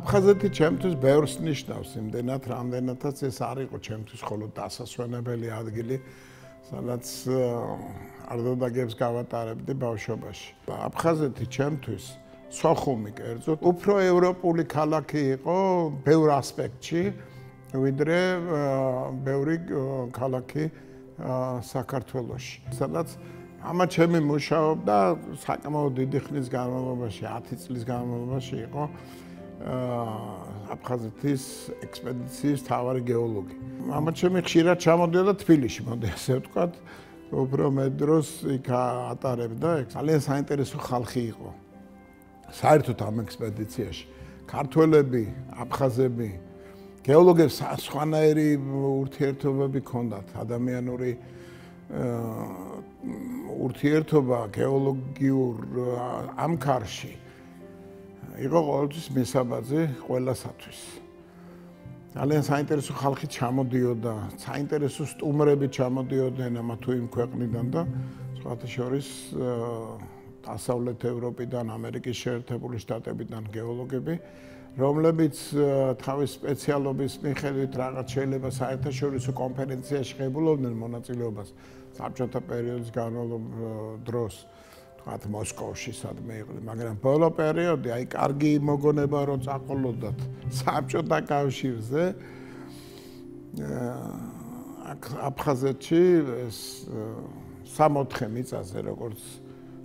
აფხაზეთი ჩემთვის ბევრს ნიშნავს, იმდენად, რამდენადაც ეს არ იყო ჩემთვის მხოლოდ დასასვენებელი ადგილი, სადაც არდოდაგებს გავატარებდი ბავშვობაში. აფხაზეთი ჩემთვის სოხუმი კერძოდ უფრო ევროპული ქალაქი იყო ბევრ ასპექტში, ვიდრე ბევრი ქალაქი საქართველოში. სადაც ამა ჩემი მუშაობდა საკმაოდ დიდი ხნის განმავლობაში, 10 წლის განმავლობაში იყო აფხაზეთის ექსპედიციის მთავარი გეოლოგი. ამა ჩემი ხშირად ჩამოდიოდა თბილისში, მოდი ასე ვთქვათ, უფრო მეტ დროს იქ ატარებდა. ძალიან საინტერესო ხალხი იყო. საერთოდ ამ ექსპედიციაში ქართველები, აფხაზები, გეოლოგებს სხვანაირი ურთიერთობები ჰქონდათ, ადამიანური ურთიერთობა გეოლოგიურ ამქარში იყო ყოველთვის მისაბაძი ყველასათვის. ძალიან საინტერესო ხალხი ჩამოდიოდა, საინტერესო სტუმრები ჩამოდიოდნენ ამა თუ იმ ქვეყნიდან და სხვათა შორის დასავლეთ ევროპიდან, ამერიკის შეერთებული შტატებიდან გეოლოგები, რომლებიც თავის სპეციალობის მიხედვით რაღაც შეიძლება საერთაშორისო კონფერენციაში ღებულობდნენ მონაწილეობას საბჭოთა პერიოდის დროს, თქვათ მოსკოვში სადმე იყვნენ, მაგრამ ბოლო პერიოდი, აი კარგი მოგონება რო წაყოლოდათ საბჭოთა კავშირზე, აფხაზეთში ეს 3-4 მიწაზე როგორც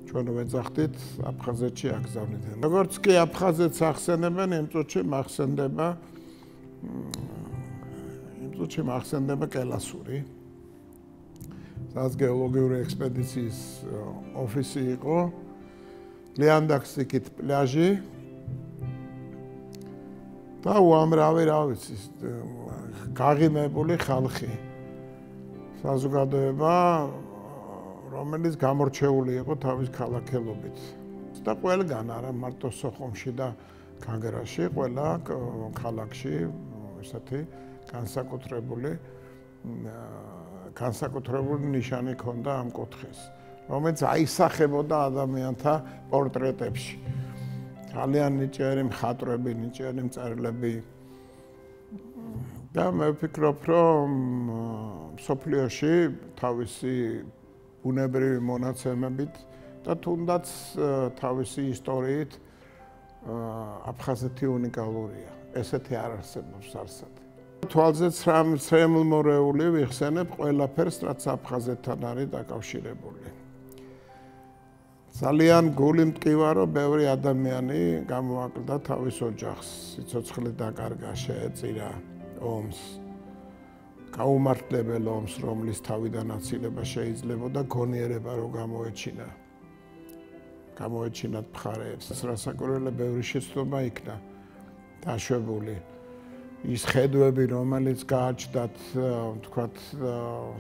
ჩვენ ვეძახდით, აფხაზეთში აკრძალვდნენ. როგორც კი აფხაზეთს ახსენებენ, იმ წუთში მახსენდება კელასური. სადაც გეოლოგიური ექსპედიციის ოფისი იყო, ლიანდაქსიკით პლაჟი და უამრავი, რა ვიცი, გაღიმებული ხალხი. საზოგადოება, რომელიც გამორჩეული იყო თავის ქალაქელობით. და ყველგან, არა მარტო სოხუმში და გაგრაში, ყველა ქალაქში ესეთი განსაკუთრებული ნიშანი ჰქონდა ამ კუთხეს, რომელიც აისახებოდა ადამიანთა პორტრეტებში. ძალიან ნიჭიერი მხატვრები, ნიჭიერი მწერლები და მე ვფიქრობ, რომ მსოფლიოში თავისი ბუნებრივი მონაცემებით და თუნდაც თავისი ისტორიით აფხაზეთი უნიკალურია. ესეთი არ არსებობს არსად. თვალზე ცრემლმორეული ვიხსენებ ყველაფერს, რაც აფხაზეთთან არის დაკავშირებული. ძალიან გული მტკივა, რომ ბევრი ადამიანი გამოაკლდა თავის ოჯახს, სიცოცხლე დაკარგა, შეეწირა ომს. გაუმართლებელ ომს, რომლის თავიდან აცილება შეიძლებოდა გონიერება რო გამოეჩინათ მხარეებს. რასაკვირველია, ბევრი შეცდომა იქნა დაშვებული. ის ხედვები, რომელიც გააჩნდათ, თქვათ,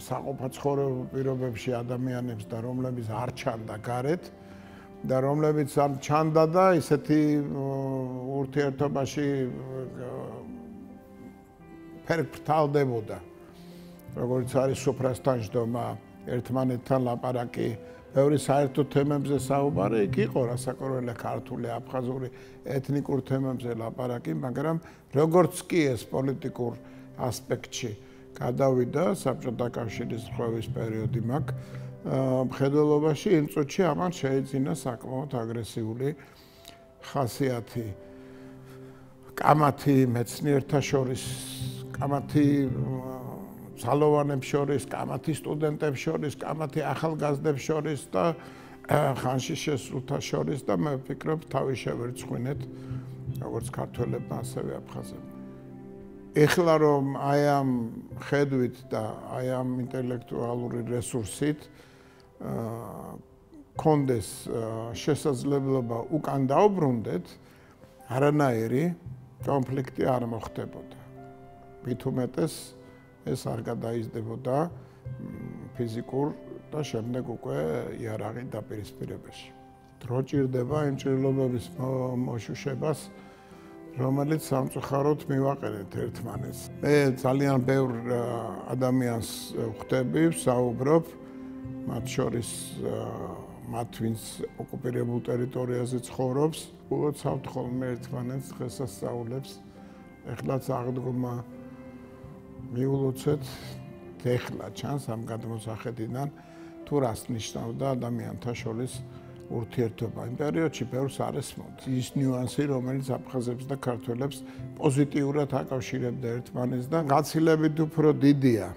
საყოფაცხოვრებო პირობებში ადამიანებს და რომლებიც არ ჩანდა გარეთ და რომლებიც არ ჩანდა და ისეთი ურთიერთობაში ფერფრთალდებოდა. როგორც არის სუფრასთან ჯდომა, ერთმანეთთან ლაპარაკი, ბევრი საერთო თემებზე საუბარი, იქ იყო რასაკვირველია ქართული, აფხაზური, ეთნიკურ თემებზე ლაპარაკი, მაგრამ როგორც კი ეს პოლიტიკურ ასპექტში გადავიდა საბჭოთა კავშირის ზღვების პერიოდი მაგ მხედველობაში, იმ წუთში ამან შეიძინა საკმაოდ აგრესიული ხასიათი. კამათი მეცნიერთა შორის, კამათი ძალოვანებს შორის, კამათი სტუდენტებს შორის, კამათი ახალგაზრდებს შორის და ხანში შესულთა შორის და მე ვფიქრობ, თავი შევერცხვინეთ, როგორც ქართველებმა, ასევე აფხაზებმა. ეხლა რომ აი ამ ხედვით და აი ამ ინტელექტუალური რესურსით კონდეს შესაძლებლობა უკან დაუბრუნდეთ, არანაირი კონფლიქტი არ მოხდებოდა. მით უმეტეს ეს არ გადაიზრდებოდა ფიზიკურ და შემდეგ უკვე იარაღი დაპირისპირებაში. დრო ჭირდება იმ ჭრილობების მოშუშებას, რომელიც სამწუხაროდ მივაყენეთ ერთმანეთს. მე ძალიან ბევრ ადამიანს ვხვდები, ვსაუბრობ, მათ შორის მათ ვინც ოკუპირებულ ტერიტორიაზე ცხოვრობს, უოცავთ ხოლმე ერთმანეთს დღესასწაულებს. ეხლაც აღდგომა მიულოცეთ, ეხლა ჩანს ამ გადმოსახედიდან თუ რას ნიშნავდა ადამიანთა შორის ურთიერთობა. იმ პერიოდში ბევრს არ ესმოდა. ის ნიუანსი, რომელიც აფხაზებს და ქართველებს პოზიტიურად აკავშირებდა ერთმანეთს და გაცილებით უფრო დიდია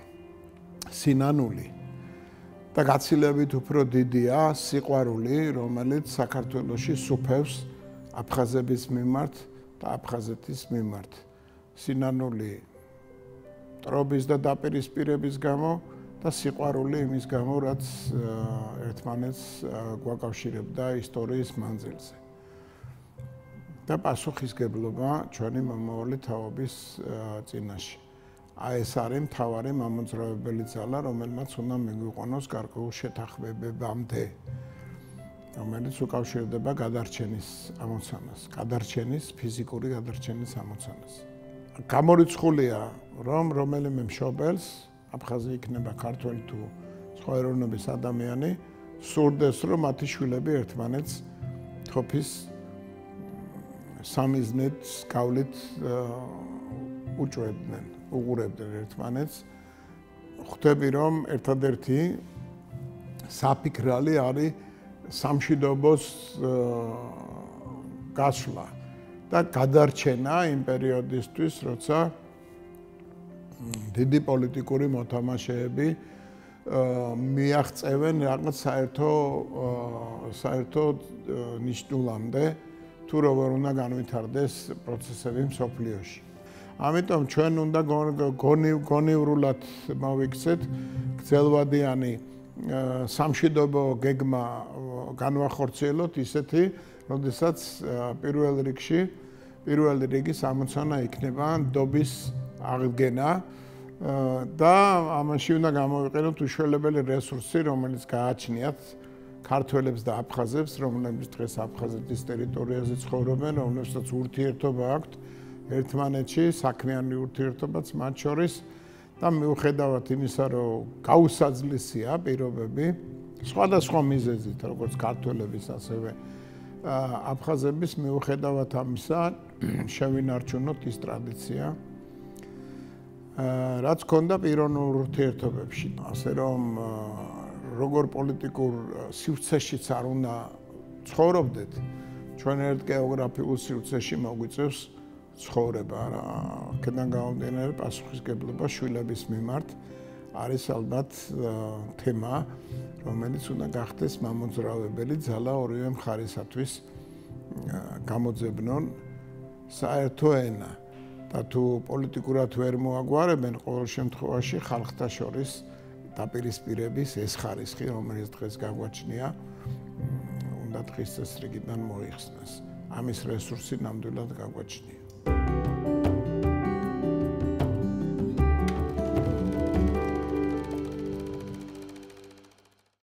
სინანული და გაცილებით უფრო დიდია სიყვარული, რომელიც საქართველოში სუფევს აფხაზების მიმართ და აფხაზეთის მიმართ. სინანული ტრობის და დაპირისპირების გამო და სიყვარული იმის გამო, რაც ერთმანეთს გვაკავშირებდა ისტორიის მანძილზე. და პასუხისგებლობა ჩვენი მომავალი თაობის წინაშე. ეს არის მთავარი მამოძრავებელი ძალა, რომელმაც უნდა მიგვიყვანოს გარკვეულ შეთანხმებებამდე, რომელიც უკავშირდება გადარჩენის ამოცანას, ფიზიკური გადარჩენის ამოცანას. გამორიცხულია, რომ რომელიმე მშობელს აფხაზი იქნება ქართველი თუ სხვა ეროვნების ადამიანი, სურდეს, რომ მათი შვილები ერთმანეთს თოფის სამიზნით გავლით უჭვებდნენ, უღურებდნენ ერთმანეთს. ხვდები, რომ ერთადერთი საფიქრალი არის სამშვიდობოს გასვლა და გადარჩენა იმ პერიოდისთვის, როცა დიდი პოლიტიკური მოთამაშეები მიაღწევენ რაღაც საერთო ნიშნულამდე, თუ როგორ უნდა განვითარდეს პროცესები მსოფლიოში. ამიტომ ჩვენ უნდა გონივრულად მოვიქცეთ გრძელვადიანი სამშვიდობო გეგმა განვახორციელოთ ისეთი, როდესაც პირველი რიგის ამოცანა იქნება ნდობის აღდგენა და ამაში უნდა გამოვიყენოთ უშველებელი რესურსი, რომელიც გააჩნიათ ქართველებს და აფხაზებს, რომლებიც დღეს აფხაზეთის ტერიტორიაზე ცხოვრობენ, რომლებსაც ურთიერთობა აქვთ ერთმანეთში, საქმიანი ურთიერთობაც მათ შორის და მიუხედავად იმისა, რომ გაუსაძლისია პირობები, სხვადასხვა მიზეზით, როგორც ქართველების, ასევე აფხაზების, მიუხედავად ამისა, შევინარჩუნოთ ის ტრადიცია, რაც ჰქონდა პიროვნულ ურთიერთობებში. ასე რომ როგორ პოლიტიკურ სივრცეშიც არ უნდა ცხოვრობდეთ, ჩვენ ერთ გეოგრაფიულ სივრცეში მოგვიწევს ცხოვრება. აქედან გამომდინარე პასუხისგებლობა შვილების მიმართ არის ალბათ თემა, რომელიც უნდა გახდეს მამოძრავებელი ძალა ორივე მხარისათვის გამოძებნონ საერთო ენა. და თუ პოლიტიკურად ვერ მოაგვარებენ, ყოველ შემთხვევაში ხალხთა შორის დაპირისპირების ეს ხარისხი, რომელიც დღეს გაგვაჩნია, უნდა დღის წესრიგიდან მოიხსნას. ამის რესურსი ნამდვილად გაგვაჩნია.